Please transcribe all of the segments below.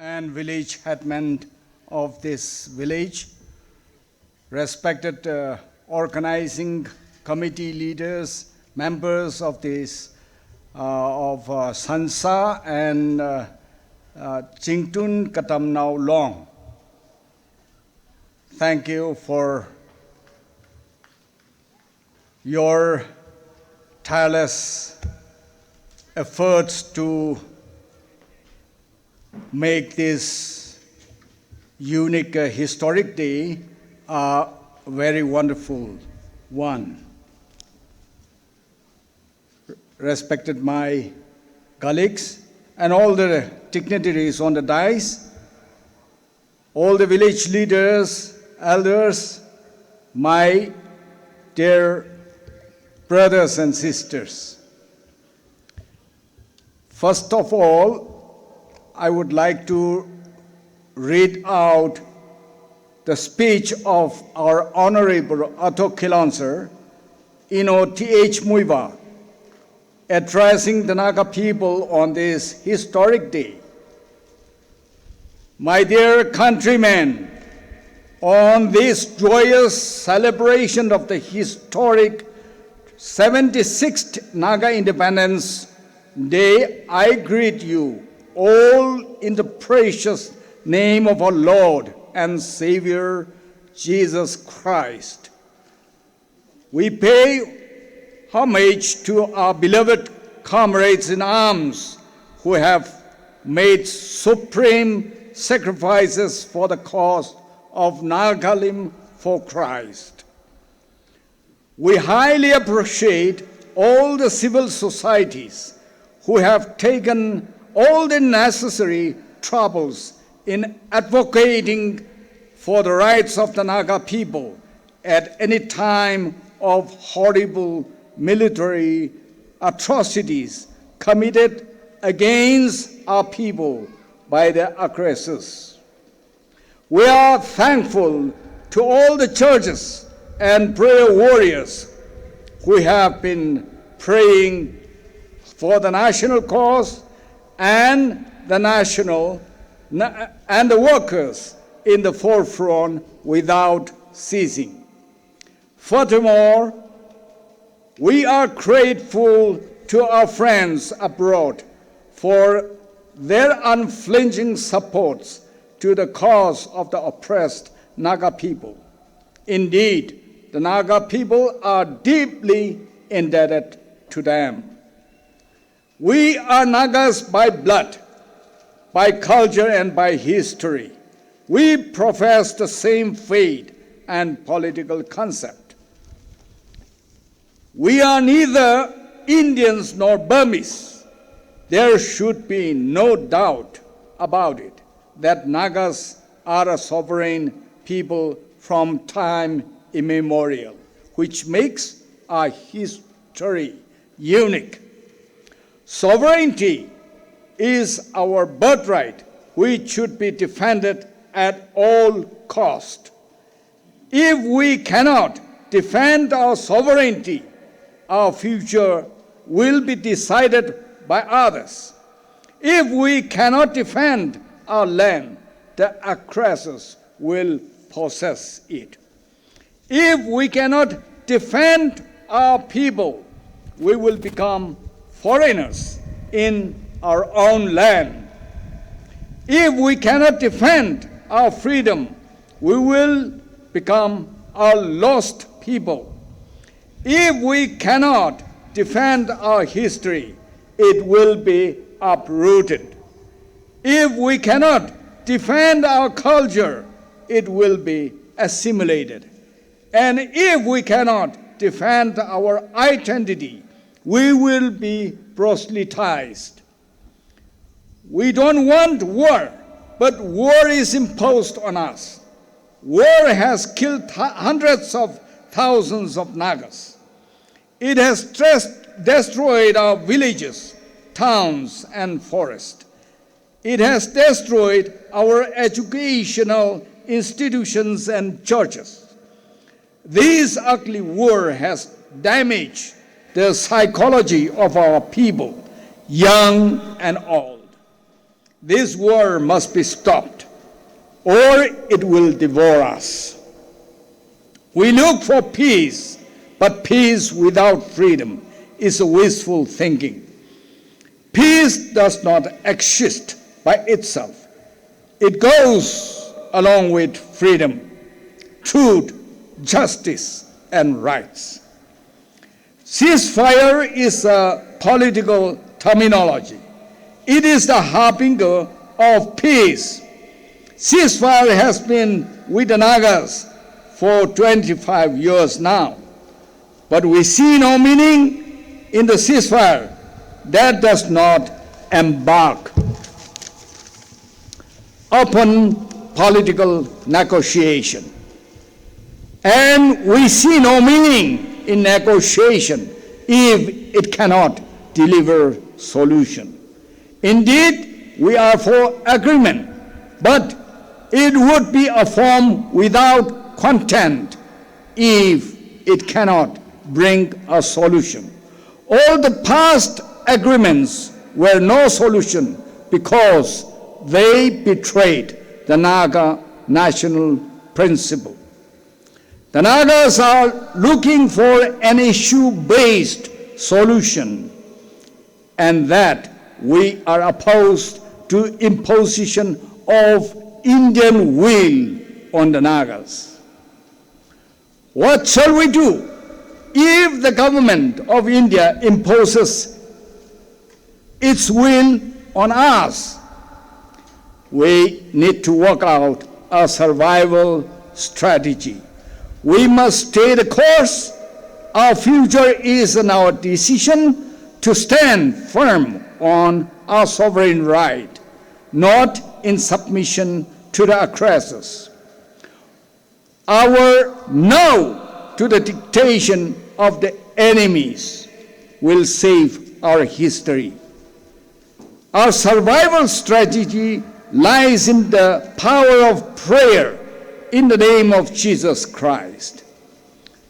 and village headman of this village, respected organizing committee leaders, members of this Sansa and Chingtun Katamnao Long. Thank you for your tireless efforts to make this unique historic day a very wonderful one. Respected my colleagues and all the dignitaries on the dais, all the village leaders, elders, my dear brothers and sisters. First of all, I would like to read out the speech of our Honorable Ato Khilansar, Ino T.H. Muiva, addressing the Naga people on this historic day. My dear countrymen, on this joyous celebration of the historic 76th Naga Independence Day, I greet you all in the precious name of our Lord and Savior, Jesus Christ. We pay homage to our beloved comrades in arms who have made supreme sacrifices for the cause of Nagalim for Christ. We highly appreciate all the civil societies who have taken all the necessary troubles in advocating for the rights of the Naga people at any time of horrible military atrocities committed against our people by the aggressors. We are thankful to all the churches and prayer warriors who have been praying for the national cause and the workers in the forefront without ceasing. Furthermore, we are grateful to our friends abroad for their unflinching supports to the cause of the oppressed Naga people. Indeed, the Naga people are deeply indebted to them. We are Nagas by blood, by culture, and by history. We profess the same faith and political concept. We are neither Indians nor Burmese. There should be no doubt about it that Nagas are a sovereign people from time immemorial, which makes our history unique. Sovereignty is our birthright, which should be defended at all cost. If we cannot defend our sovereignty, our future will be decided by others. If we cannot defend our land, the aggressors will possess it. If we cannot defend our people, we will become foreigners in our own land. If we cannot defend our freedom, we will become a lost people. If we cannot defend our history, it will be uprooted. If we cannot defend our culture, it will be assimilated. And if we cannot defend our identity, we will be proselytized. We don't want war, but war is imposed on us. War has killed hundreds of thousands of Nagas. It has destroyed our villages, towns, and forests. It has destroyed our educational institutions and churches. This ugly war has damaged the psychology of our people, young and old. This war must be stopped, or it will devour us. We look for peace, but peace without freedom is wishful thinking. Peace does not exist by itself. It goes along with freedom, truth, justice, and rights. Ceasefire is a political terminology. It is the harbinger of peace. Ceasefire has been with the Nagas for 25 years now. But we see no meaning in the ceasefire that does not embark upon political negotiation. And we see no meaning in negotiation if it cannot deliver solution. Indeed, we are for agreement, but it would be a form without content if it cannot bring a solution. All the past agreements were no solution because they betrayed the Naga national principle. The Nagas are looking for an issue-based solution, and that we are opposed to imposition of Indian will on the Nagas. What shall we do if the government of India imposes its will on us? We need to work out a survival strategy. We must stay the course. Our future is in our decision to stand firm on our sovereign right, not in submission to the aggressors. Our no to the dictation of the enemies will save our history. Our survival strategy lies in the power of prayer in the name of Jesus Christ.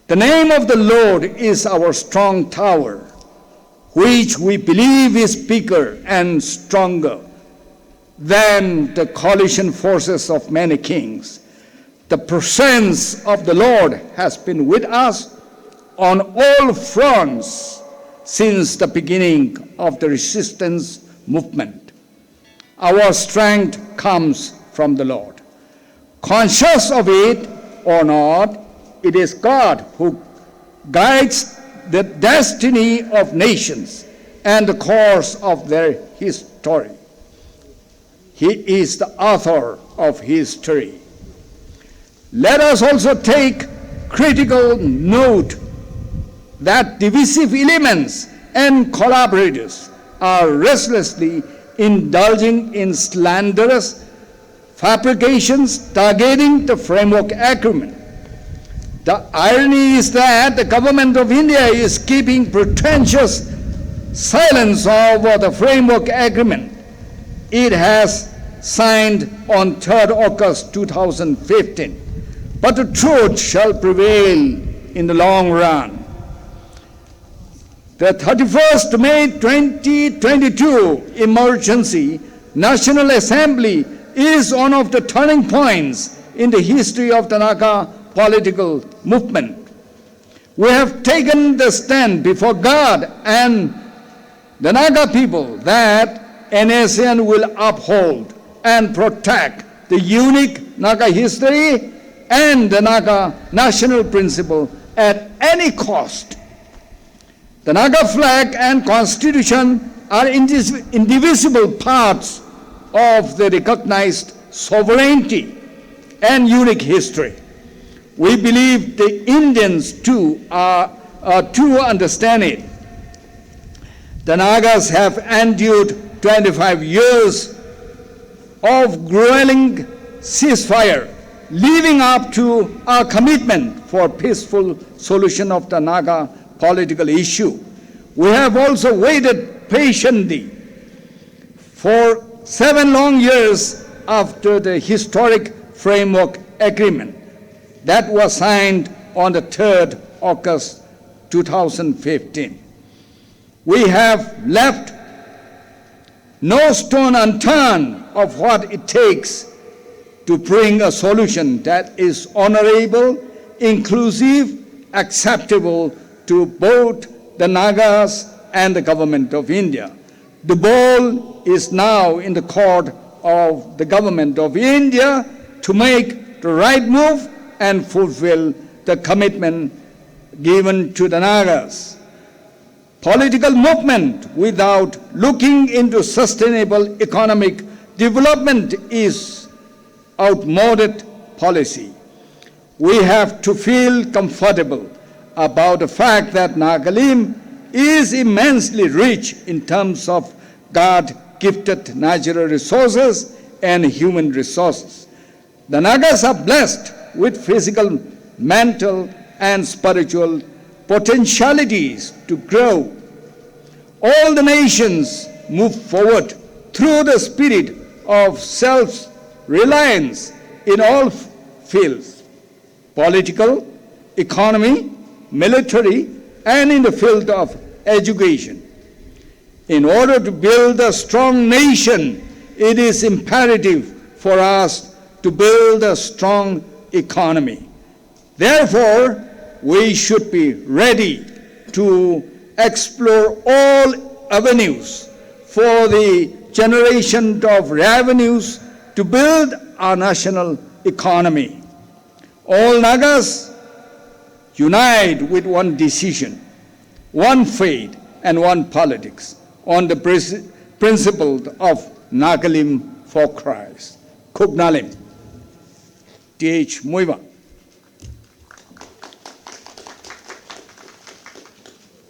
The name of the Lord is our strong tower, which we believe is bigger and stronger than the coalition forces of many kings. The presence of the Lord has been with us on all fronts since the beginning of the resistance movement. Our strength comes from the Lord. Conscious of it or not, it is God who guides the destiny of nations and the course of their history. He is the author of history. Let us also take critical note that divisive elements and collaborators are restlessly indulging in slanderous fabrications targeting the framework agreement. The irony is that the government of India is keeping pretentious silence over the framework agreement it has signed on 3rd August 2015. But the truth shall prevail in the long run. The 31st May 2022 emergency National Assembly is one of the turning points in the history of the Naga political movement. We have taken the stand before God and the Naga people that NACN will uphold and protect the unique Naga history and the Naga national principle at any cost. The Naga flag and constitution are indivisible parts of the recognized sovereignty and unique history. We believe the Indians too understand it. The Nagas have endured 25 years of grueling ceasefire, living up to our commitment for peaceful solution of the Naga political issue. We have also waited patiently for 7 long years after the historic framework agreement that was signed on the 3rd August 2015. We have left no stone unturned of what it takes to bring a solution that is honorable, inclusive, acceptable to both the Nagas and the government of India. The ball is now in the court of the government of India to make the right move and fulfill the commitment given to the Nagas. Political movement without looking into sustainable economic development is outmoded policy. We have to feel comfortable about the fact that Nagalim is immensely rich in terms of God-gifted natural resources and human resources. The Nagas are blessed with physical, mental, and spiritual potentialities to grow. All the nations move forward through the spirit of self-reliance in all fields: political, economy, military, and in the field of education. In order to build a strong nation, it is imperative for us to build a strong economy. Therefore, we should be ready to explore all avenues for the generation of revenues to build our national economy. All Nagas unite with one decision, one faith, and one politics on the principle of Nagalim for Christ. Kuknalim. T.H. Muiva.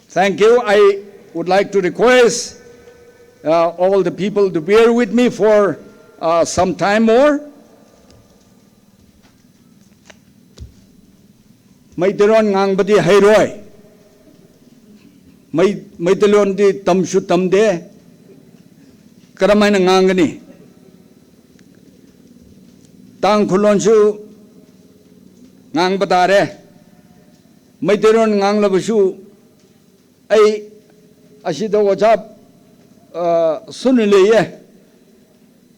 Thank you. I would like to request all the people to bear with me for some time more. Maitiron ngang badi hayroi. Maitilon di tamshu tamde. Karamay na ngangani. Tangkhulon shu ngang batare. Maitiron ngang labashu ay asida wajab sunileye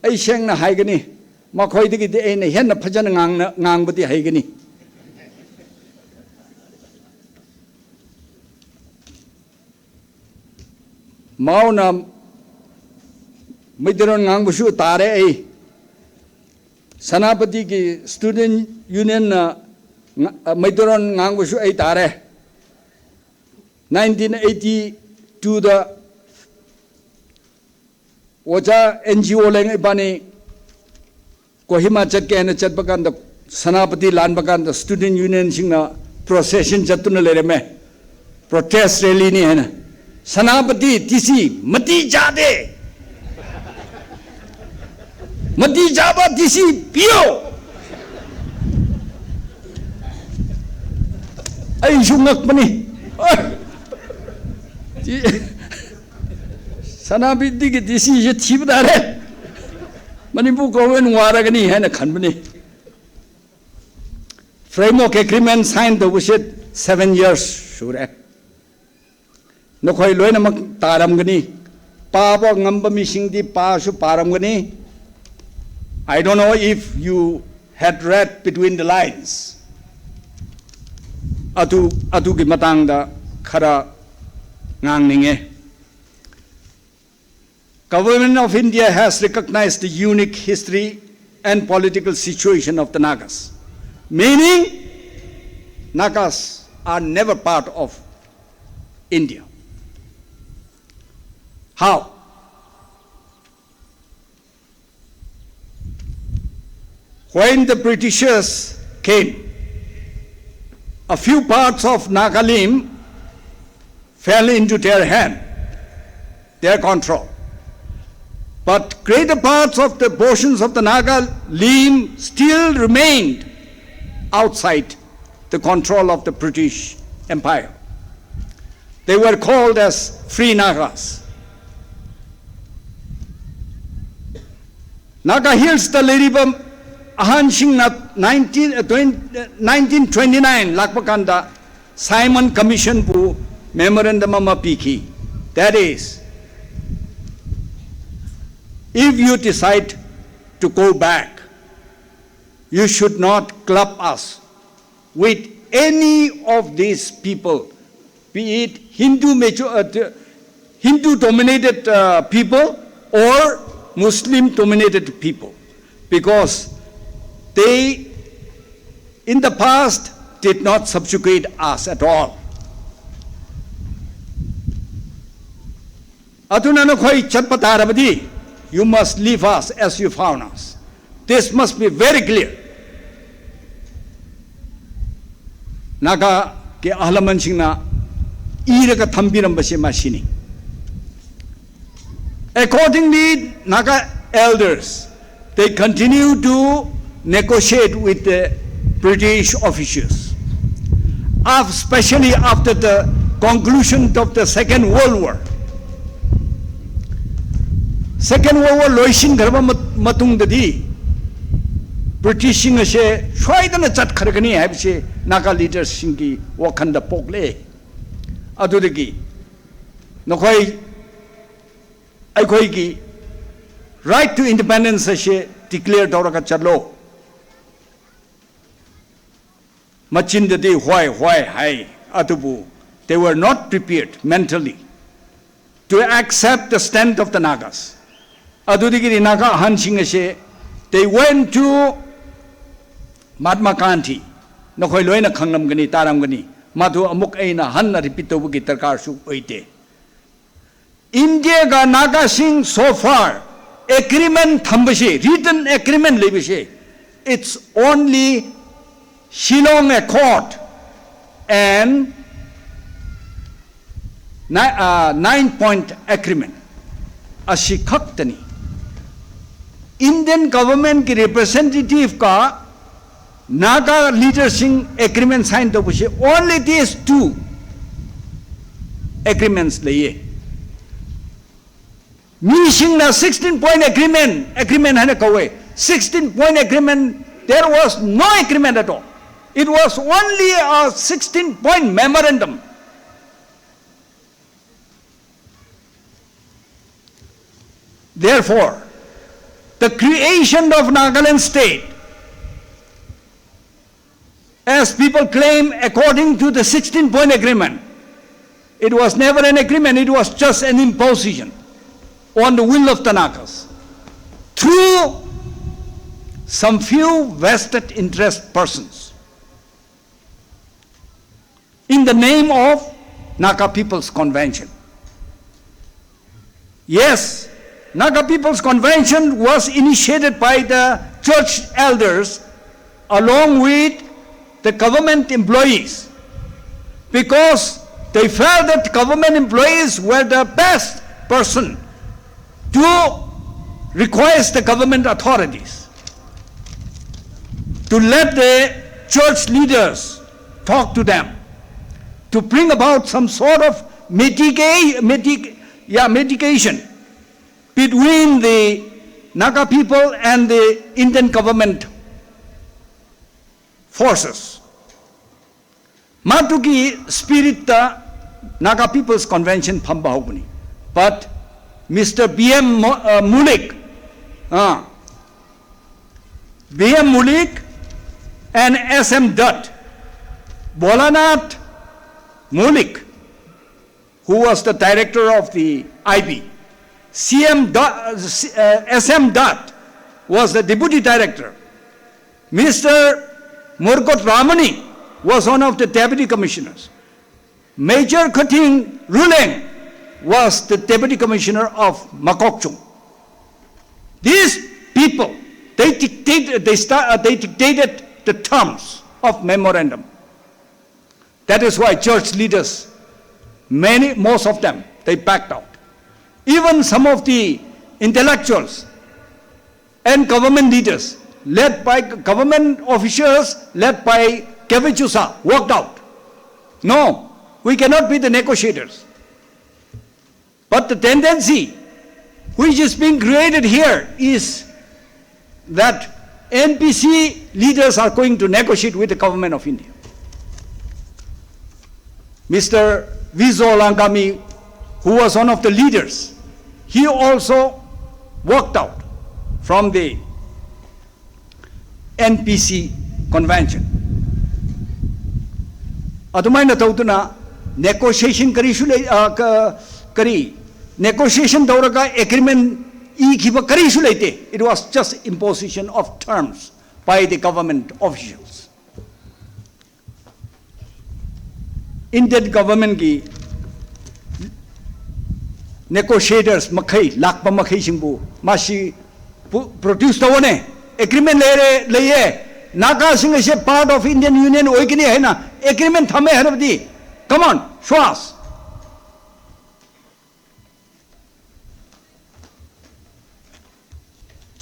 ay siyang na haygani makoy di kiti ay na hen na pajan ngang bati haygani mao na midiron ngang busu tare ay sanapati ki student union na midiron ngang busu ay tare 1982 da waja NGO leng ibani Kohima chat ke na chat bakan da sanapati lan bakan da student union sing na procession chatuna lere me protest rally ni hai na sanapati tisi mati jade mati jaba tisi pio ai sungak pani Sanabidi ki disi je tibdare Manipu government waragani hai na khanbani framework agreement signed the wishit 7 years sure no khoi loina mak taram gani pa bo ngamba mising di pa su param gani I don't know if you had read between the lines atu ki matang da khara ngang ninge Government of India has recognized the unique history and political situation of the Nagas, meaning Nagas are never part of India. How? When the Britishers came, a few parts of Nagalim fell into their hand, their control. But greater parts of the portions of the Nagalim still remained outside the control of the British Empire. They were called as free Nagas. Naga Hills the Liribam Ahansing 1929 Lakpakanda Simon Commission Pu Memorandum Piki. That is, if you decide to go back, you should not club us with any of these people, be it Hindu-dominated people or Muslim-dominated people, because they, in the past, did not subjugate us at all. Aduna nakhoi chatpa tarabadi, you must leave us as you found us. This must be very clear. Naga ke ahlaman singna iraga thambirambase masini. Accordingly, Naga elders, they continue to negotiate with the British officials, especially after the conclusion of the Second World War. Second World War loishin garba matung dadi British sing ase shwaidana chat kharagani habse Naga leaders singi wakhanda pokle adudagi nokhoi aikoi ki right to independence ase declare dawraga chalo machin dadi why hai adubu they were not prepared mentally to accept the stand of the Nagas. Adudigi Naga Hansing ase they went to Mahatma Gandhi nokhoi loina khangnam gani taram gani madu amuk aina hanna repeat tobugi darkar su oite. India ga Naga Singh so far agreement thambase written agreement lebase it's only Shillong Accord and 9-point agreement ashikhaktani. Indian government ki representative ka Naga leadership agreement signed to only these two agreements laye. Meaning na 16-point agreement hana kawe 16-point agreement, there was no agreement at all. It was only a 16-point memorandum. Therefore, the creation of Nagaland state, as people claim according to the 16-point agreement, it was never an agreement, it was just an imposition on the will of the Nagas through some few vested interest persons in the name of Naga People's Convention. Yes, Naga People's Convention was initiated by the church elders along with the government employees because they felt that government employees were the best person to request the government authorities to let the church leaders talk to them to bring about some sort of mitigation between the Naga people and the Indian government forces. Matuki spirit the Naga People's Convention phamba hoguni. But Mr. B.M. Mulik, B.M. Mulik and S.M. Dutt, Bolanath Mulik, who was the director of the IB, S.M. Dutt was the deputy director. Mr. Murgot Ramani was one of the deputy commissioners. Major Kating Ruleng was the deputy commissioner of Makokchung. These people, they dictated the terms of memorandum. That is why church leaders, most of them, they backed out. Even some of the intellectuals and government leaders, led by government officials, led by Kevichusa, walked out. No, we cannot be the negotiators. But the tendency which is being created here is that NPC leaders are going to negotiate with the government of India. Mr. Vizo Langami, who was one of the leaders, he also worked out from the NPC convention. Adumaina tautuna negotiation negotiation tauraga agreement it was just imposition of terms by the government officials. Indian government ki negotiators makai lakpa makai singbu masi produce tawone agreement leye Naga sing is a part of Indian Union oikini hai na agreement thame harabdi. Come on, show us.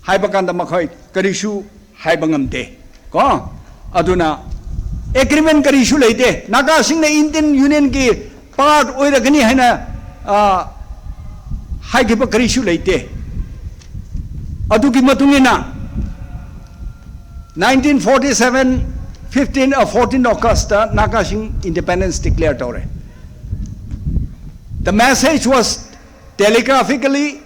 Haibakanda makai karishu haibangamde. Ko aduna agreement karishu leite Naga sing the Indian Union ki part oiragani hai na haigipa karishu leite. Aduki matungina 1947 14 August Naga Singh independence declared. The message was telegraphically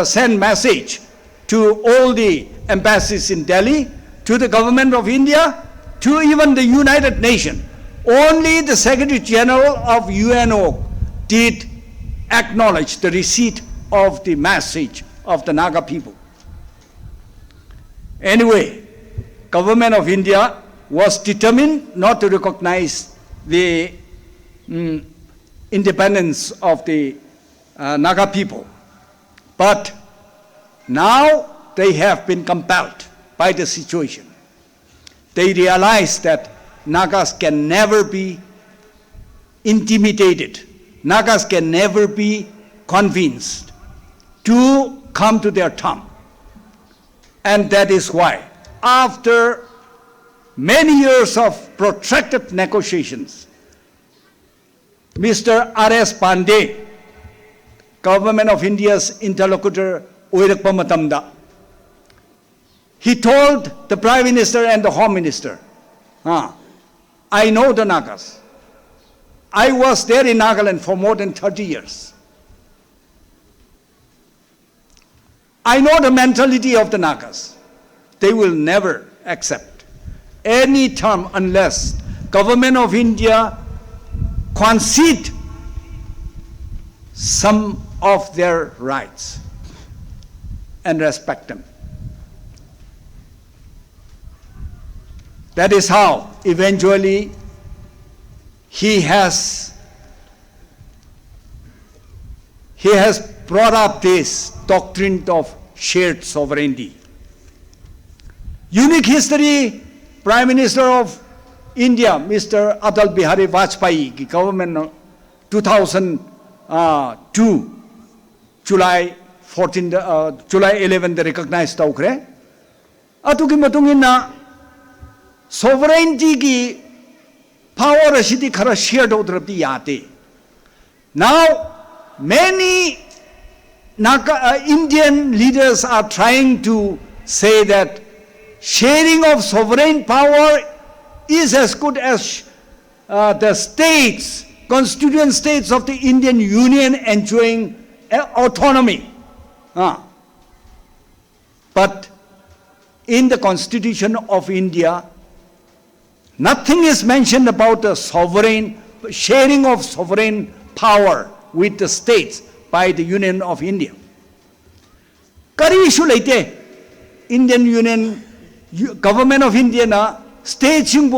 sent message to all the embassies in Delhi, to the government of India, to even the United Nations. Only the Secretary General of UNO did acknowledge the receipt of the message of the Naga people. Anyway, government of India was determined not to recognize the independence of the Naga people. But now they have been compelled by the situation. They realize that Nagas can never be intimidated. Nagas can never be convinced to come to their term. And that is why, after many years of protracted negotiations, Mr. R.S. Pandey, Government of India's interlocutor, he told the Prime Minister and the Home Minister, I know the Nagas. I was there in Nagaland for more than 30 years. I know the mentality of the Nagas. They will never accept any term unless Government of India concede some of their rights and respect them. That is how eventually he has brought up this doctrine of shared sovereignty. Unique history, Prime Minister of India, Mr. Atal Bihari Vajpayee, government 2002, July 11, they recognized Taukre. Atuki matungina sovereignty ki power ashiti khara shared udrapti yate. Now, many Indian leaders are trying to say that sharing of sovereign power is as good as the states, constituent states of the Indian Union enjoying autonomy. But in the Constitution of India, nothing is mentioned about the sharing of sovereign power with the states by the Union of India. Kari issue laite Indian Union, Government of India na states yung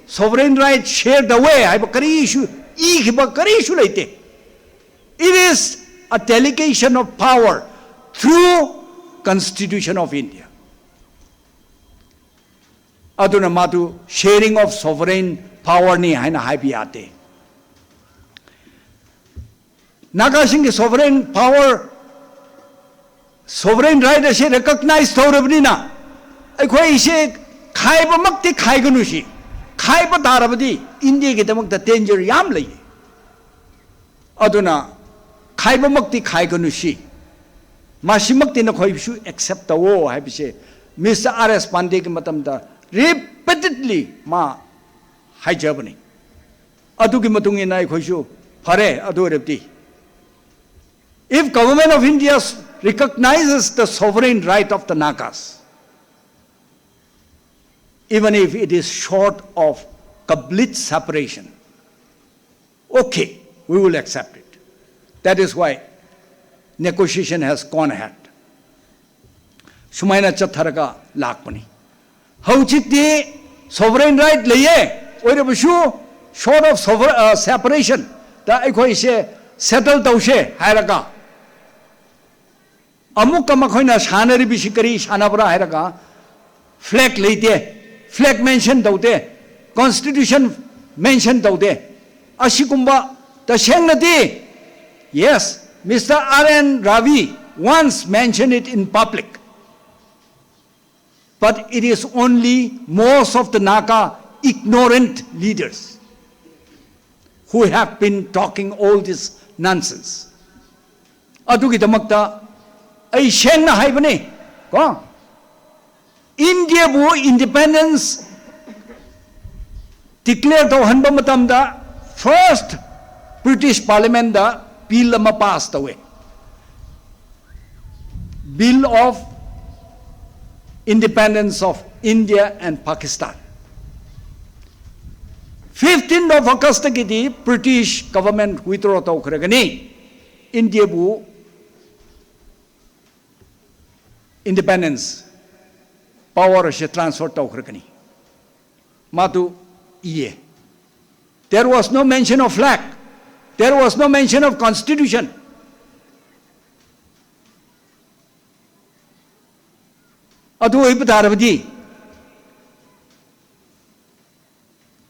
sovereign rights shared away. Kari issue laite. It is a delegation of power through Constitution of India. Aduna matu sharing of sovereign power ni haina haibiyate. Naga Singh sovereign power, sovereign right as recognized Taurabnina. Equay say Kaiba Makti Kaiganushi, Kaiba Darabadi, India get among the danger yamli. Aduna Kaiba Makti Kaiganushi. Mashimakti no Koishu accept the war, I say. Mr. R.S. Pandey Matamda repeatedly ma high Germany. Aduki Matungina Koishu, Pare, Adorabdi. If Government of India recognizes the sovereign right of the Nagas, even if it is short of complete separation. Okay, we will accept it. That is why negotiation has gone ahead. Sumaina chatharaga lakpani. Hauchiti sovereign right laye, oirabushu short of separation. Da aikoi se settle taushe hairaga. Amukka makhoina shanari bishikari shanabra hairaga. Flag leite, flag mention daude, constitution mention daude. Ashikumba the Shengnati. Yes, Mr. R.N. Ravi once mentioned it in public. But it is only most of the NAGA ignorant leaders who have been talking all this nonsense. Adugidamakta, ay Shengna haibane, ko? India bu independence declared to hanba matamda first British Parliament da bill passed away. Bill of Independence of India and Pakistan. 15th of August the British government withdraw to Kregani. India bu independence power she transfer to Kregani. Matu iye. There was no mention of flag. There was no mention of constitution. Adu ibadarabdi.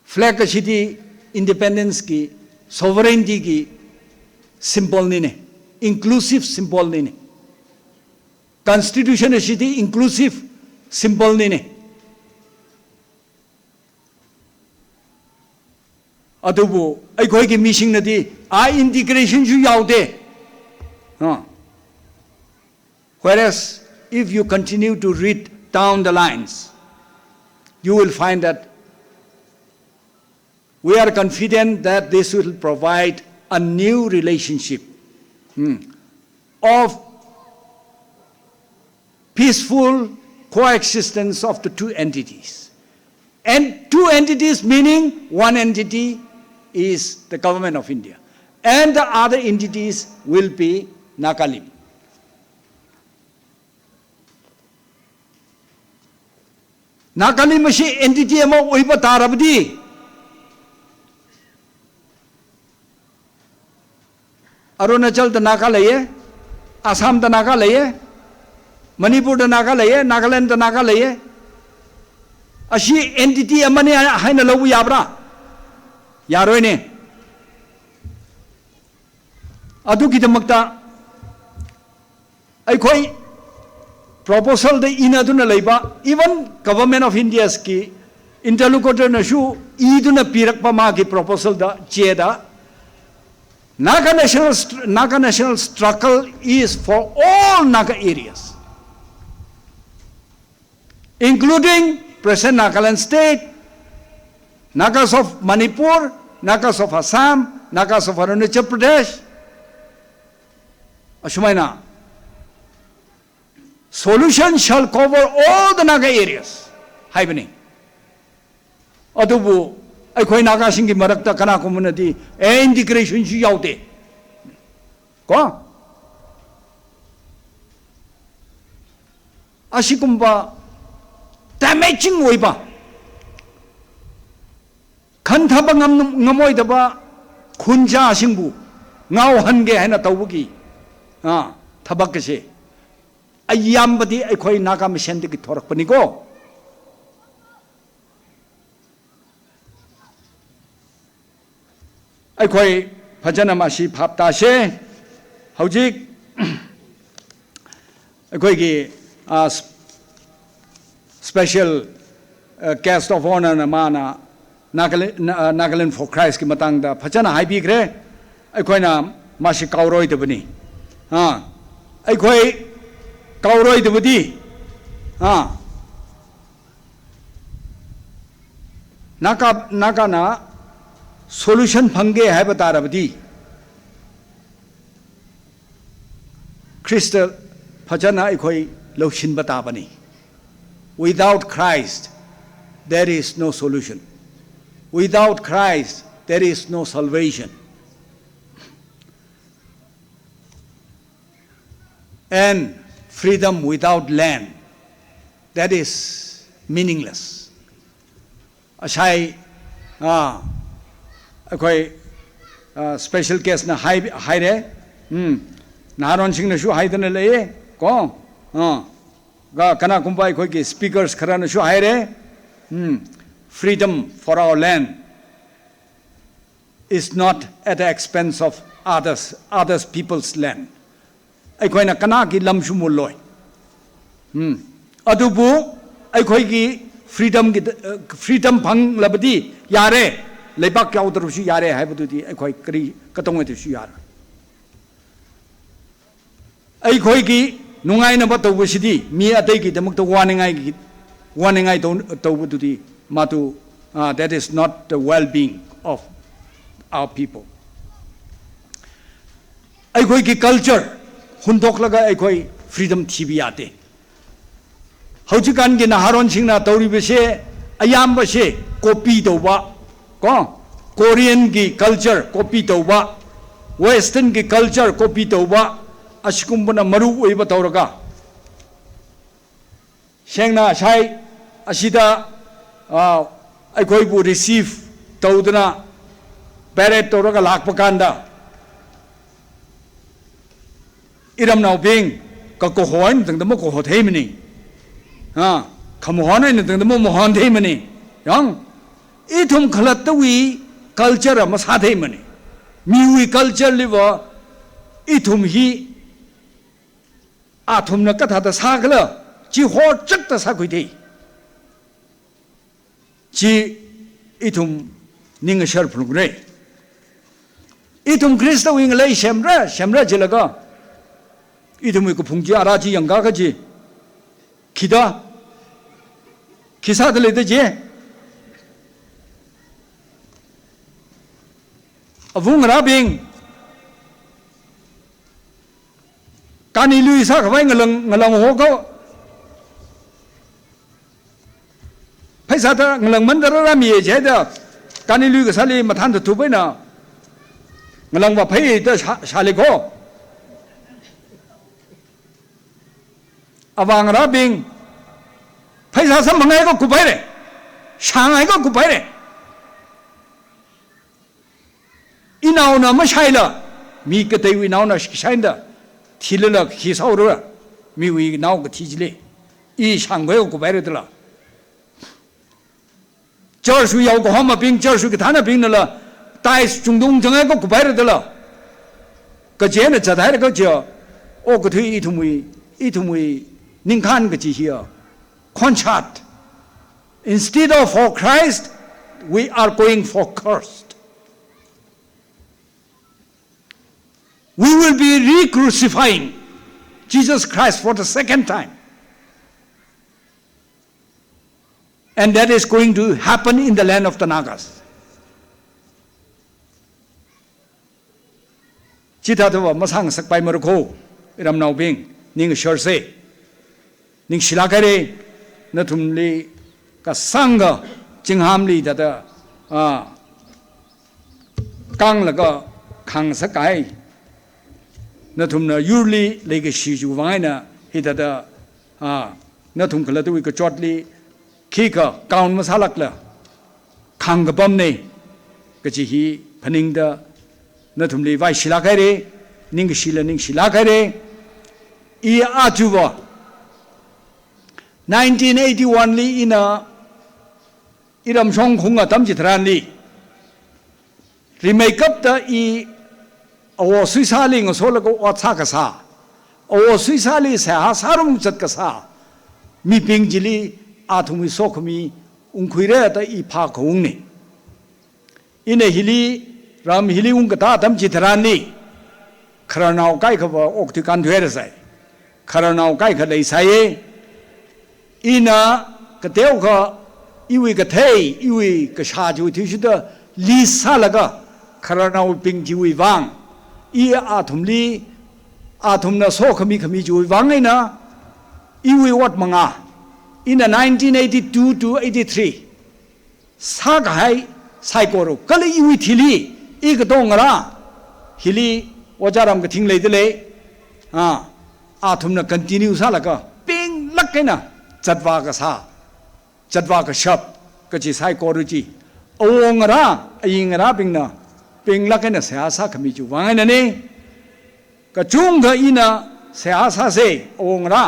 Flag ashidi independence ki, sovereignty ki symbol nine, inclusive symbol nine. Constitution ashidi inclusive symbol nine. Adubu aikoi ki mission nadi integration ju yaude. Whereas if you continue to read down the lines, you will find that we are confident that this will provide a new relationship of peaceful coexistence of the two entities. And two entities meaning one entity is the government of India. And the other entities will be Nagalim. Nagalim mashi entity ama oiba tarabdi. Arunachal the Naga laye, Assam the Naga laye, Manipur the Naga laye, Nagaland the Naga laye. Ashi entity amani haina lawu yabra. Yaroine. Adu kitamakta aikoi proposal the inaduna laiba, even government of India's ki interlocutor nashu iduna pirakpa ma ki proposal da cheda. Naga national struggle is for all Naga areas, including present Nagaland state, Nagas of Manipur, Nagas of Assam, Nagas of Arunachal Pradesh. Ashumaina. Solution shall cover all the Naga areas. Hibernate. Adubu, aikoi Naga singi marakta kana community, integration shi yaute. Ko? Ashikumba, damaging oiba. Kantaba ngamoy daba, kunja asingbu, ngaw hange haina tawuki. Tabak kasi. Ayambadi aikoi Naga mission ki thorak paniko. Aikoi phajana mashi phapta she haujik aikoi ki special guest of honor na mana Nagaland for Christ ki matang da phajana haibi gre aikoi na mashi kauroi de bani aikoi kauroi de budi Naga na solution phange hai batarabdi crystal Phajana ikoi loshin batabani. Without Christ, there is no solution. Without Christ, there is no salvation. And freedom without land, that is meaningless. Ashai, special case na high re, naron sing na shu high na le, ko, ga kana kumpai koi ki speakers khara na shu high re, freedom for our land is not at the expense of others people's land. Aikoi na kana ki lam shu muloi. Adubu aikoi ki freedom phang labadi yare lebak yaw daru shu yare haibadu di aikoi kari katong etu shu yare. Aikoi ki nungai na ba tawu sidi mi atai ki damak to warningai tawu du di matu that is not the well-being of our people. Aikoi ki culture hundok laga aikoi freedom thibi ate. Haujikan ki naharon singna tauri bese ayam bese copy doba, ko Korean ki culture copy doba, Western ki culture copy doba, ashikumbana maru oiba tauraga. Shengna shai ashida aikoi bu receive taudana parade tauraga lakpakanda. Iram now being kakohoin tang the moko hotemini. Kamohana in the Mohan Demani. Young Itum Kalatawi culture of Masatemani. Miwi culture liver Itum he Atum Nakata the Sagla, Jihor Chak the Sakuti. Ji Itum Ninga Sharpugre. Itum Christa wing lay Shemra Jilaga. Itum Punji Araji Yangagaji. Kida Kisa the little J. A wung rubbing Kani Luisa Wangalang Hoko Pesata Langmandarami Jeda Kani Lugasali Matanda Tubina Malanga Pay the Shaliko Avang rubbing Paisa Samanga Kupere Shanghai Kupere Inauna Mashaila Mikate we now Shinda Tilula Kisaura Mi we now Tijli E Shanghai Kupere George Yokohama being George Katana being the Dice Jungdung Jango Kupere de la Gajana Zadar Gajo O Gatu Itumui Ninkan Gaji here. Concert. Instead of for Christ, we are going for cursed. We will be re-crucifying Jesus Christ for the second time. And that is going to happen in the land of the Nagas. Chitatawa Masang Sakpai Maroko, Iram now being Ning Shorse, Ning Shilakare. Natumli Kasanga Jinghamli that Kang Laga Kang Sakai Natumna Yurli Legacy Juvina hit at Natum Kalatuika Chotli Kika Kaun Masalakla Kang Gabomne Gajihi Paninda Natumli Vai Shilakare Ning Shilakare E Ajuva 1981 li ina iram song khunga tamjitran li remake up the e awo suisali ngosolago otsa kasa awo suisali sa sarum chat kasa mi pingjili athumi sokmi ungkhuire ta i pha khung ni ine hili ram hili ungata tamjitran li kharanau kai khaba okti kan dhwere sai kharanau kai kha dei sai Ina Kateuka Iwi Katei Iwi Kashaju Tishida Li Salaga Karana Ping Jiwi Wang I Atumli athum na so khami ju wangai na iwi wat manga in the 1982 to 83 sak hai sai koru kali iwi thili ik dongara hili wajaram ka thing leidele athum na continue sa laka ping lakena chatwa ka shap ka chi sai koru chi awongara ayingara ping lakena sa khami ju wangai na ne ka chung ga ina sa se awongara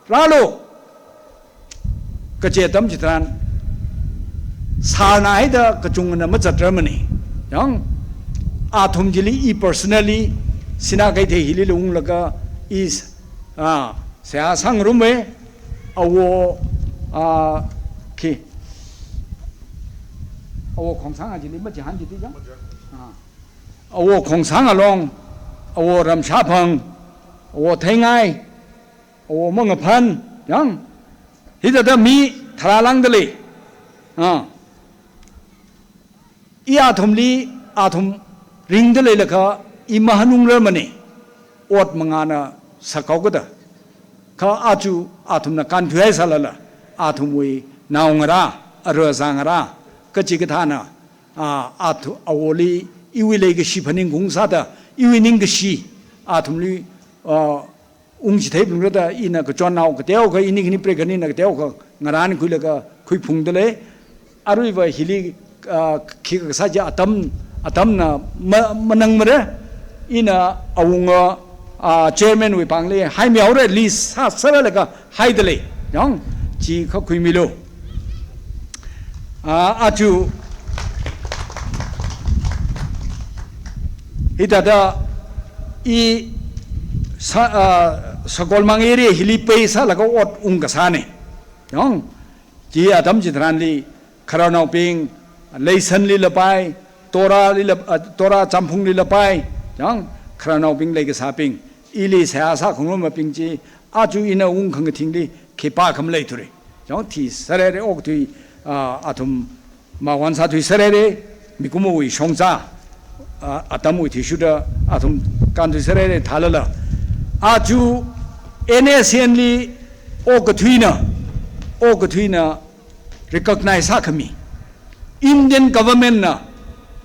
ralo ka che tam chitran sarna ai da ka chung na ma chatrmani yang athum jili personally sina kai the hili lung laka is sa sang rume awo ki awo khong sang jili ma jihan jiti jang awo khong sang along awo ram sha phang awo thaingai awo mong phan yang hida da mi tharalang dele athum ring dele laka imahanung lermane ot mangana sakawgada ka aju athum na kan thuai salala athum we naungara arozangara kachigthana athu awoli iwile ge shipaning gungsa da iwining ge shi athum li ungji thai blung da ina ka chonau ka teo ka ini ni prekani na teo ka ngaran khuila ka khui phung dele arui wa hili khi ka sa ja atam na manang mare ina awunga chairman we pangle hai miao re li sa sara la ka hai dele yang ji kha khui milo aju hidada i sakol mangere hili pesa laga ot ungasane yong ji adam jidran li kharano ping leisan li lapai tora champung li lapai yong kharano ping lege saping ili sa khongro ma ping ji aju ina ung khang thingli khipa kham lei thure yong thi sarere ok thui athum ma wan sa thui sarere mikumo wi shongza atam wi thishuda athum kan thui sarere thalala aju NACNly Okathuina recognize Hakami. Indian government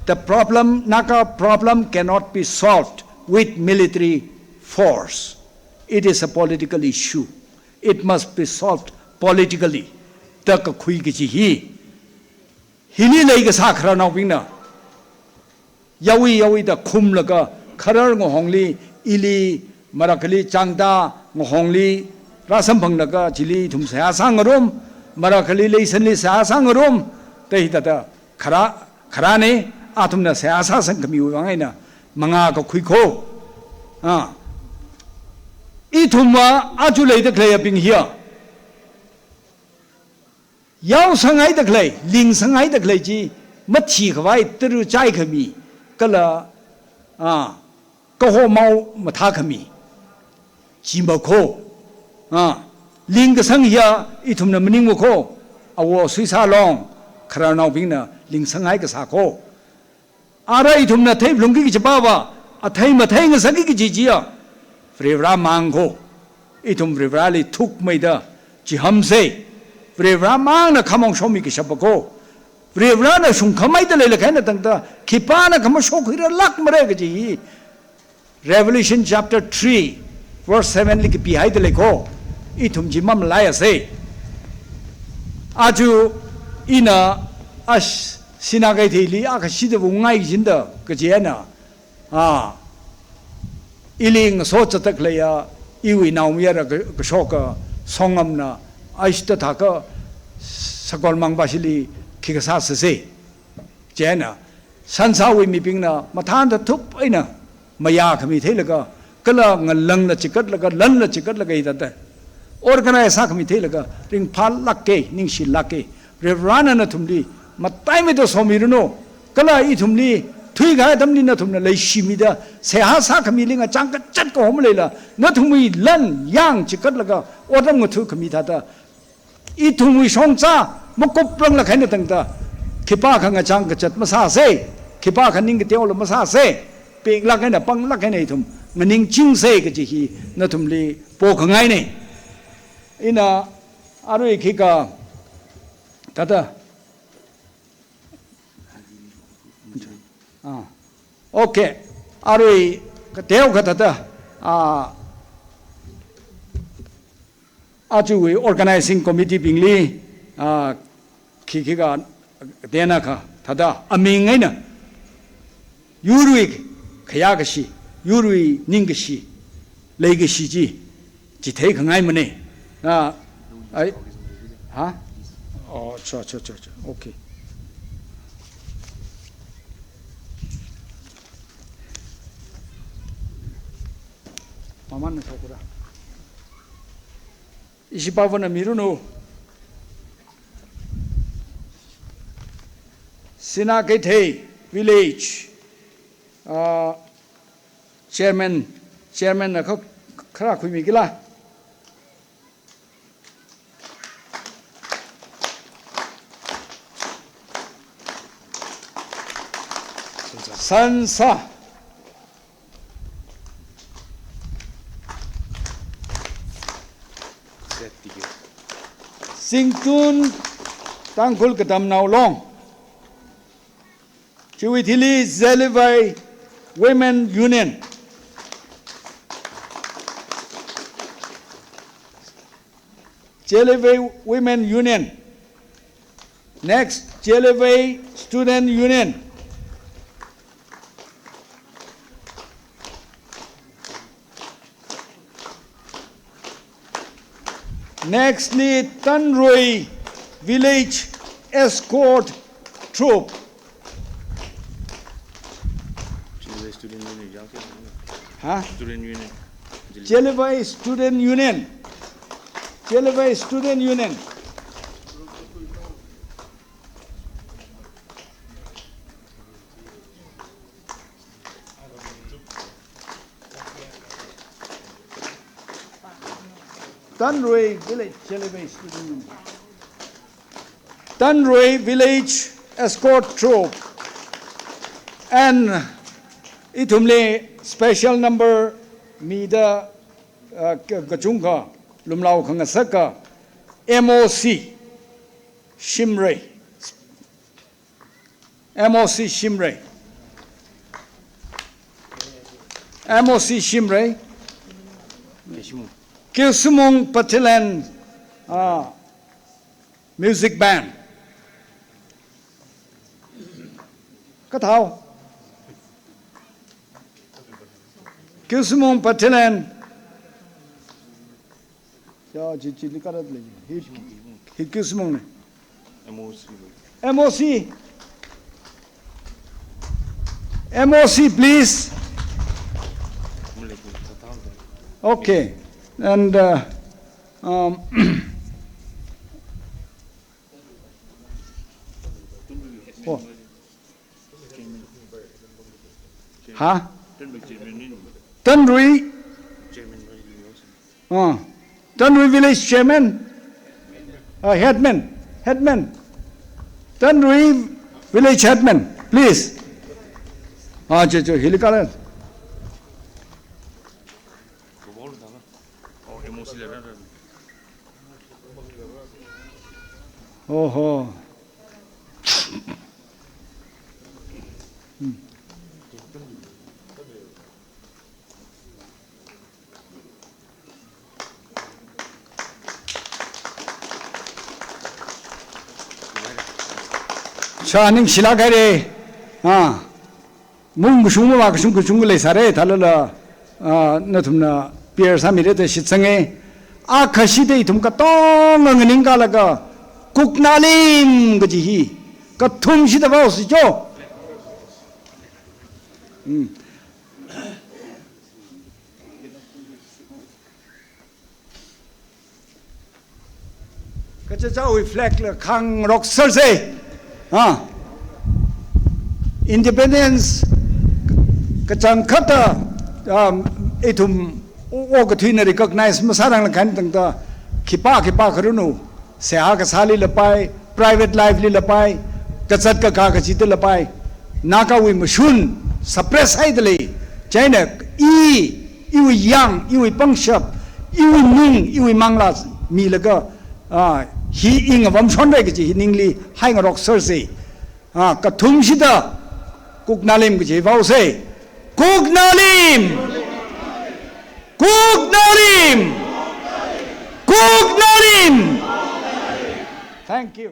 the problem NAGA problem cannot be solved with military force. It is a political issue. It must be solved politically. Tak khui kichi hi hili lei ka sa khra naw ping na yawi da khum la ka kharar ngo hongli ili marakali changda ngohongli rasam phangnaga chili thum sa sangarom marakali leisanli sa sangarom tei tata khara ne athumna sa sa sangami wangai na manga ka khuikho I thumwa aju lei da klei ping hia yaw sangai da klei ling sangai da klei ji machi khwai tru chai khami kala ko ho mau matha khami Jimbako, Ling Sang here, itum na Minimoko, awo Suisa long, Karano Bina, Ling Sangai Sako. Ara itum na tape lungi Jababa, a time a tang Saki Jia, Frevra Mango, itum Vrevrali took me the Jihamse, Vrevra Mana come on show me Shapako, Vrevrana shun come the Lelakana, Kipana Kamashok, Lak Maragaji, Revelation chapter 3. Verse 7 like behind the leko itum jimam laya say aju ina ash sinagai thili akashida bungai jinda kajena iling so chatak leya iwi naumya ka shoka songam na aishta thaka sakol mangbasili kikasa se jena sansa wi mi pingna mathan da thup aina maya khami thelaga kala ngalang la chikat laga lan la chikat laga idata organize sak mi thelaga ring phal lakke ning shi lakke revrana na thumli matai me to somiruno kala I thumli thui ga damni na thumna lei shimida se ha sak mi linga changka chat ko hom leila na thumi lan yang chikat laga odam ngu khami thata I thumi songcha mokop prang la khaina tangta khipa khanga changka chat masa se khipa khaning ke teol masa se ping la kaina pang la kaina thum nganing ching sei ka chi hi na thum li po khangai ne ina arui khika tata okay arui ka teo ka tata ajuwi organizing committee bingli khika dena kha tata amingai na yurui khaya ga shi yurui ning ga shi lei ga shi ji ji thei khangai mane na ai ha oh cha okay maman thokura isipavana miruno Sinakete village chairman na khara khumi gila Sansa Singtun Tangkhul Kadam Now Long Chiwithili Zelivai Women Union Jelivai Women Union Next Jelivai Student Union Nextly Tanroi Village Escort Troop Student Union. Jelivai Student Union. Jelivai Student Union. Tanroi Village, Jelivai Student Union. Tanroi Village Escort Troop. And itumle special number mida gachunga lumlau khangasaka MOC Shimre MOC Shimre MOC Shimre Kilsumung Patilan music band Kathao Kilsumung Patilan ya ji likarat le hi Kilsumung MOC please okay and oh. Huh? Tanrui Tanrui Village Chairman Headman Tanrui Village Headman please Hilikaran oh Shaning Shilagare, Mungshuma, Shungule Sare, Talala, Natumna, Pierre Samire, Shitsange, Akashide, Tumkatong, and Ningalaga, Kuknalim, Gajihi, Katum Shitavos, Joe. Kachao reflect Kang Rock Thursday. Independence Kachang Kata Etum Ogatina recognize Masarang Kantanta Kipa Karunu, Seaka Sali Lapai, Private Life Lilapai, Katsaka Kakachita Lapai, Naka we Mashun, suppress idly, China, 因为养，因为帮助，因为宁，因为忙啦，米那个he ing vam chon rai ge ning li hai ngorok sir se ka thum si da kuk nalim ge vau se kuk nalim kuk nalim kuk nalim. Thank you.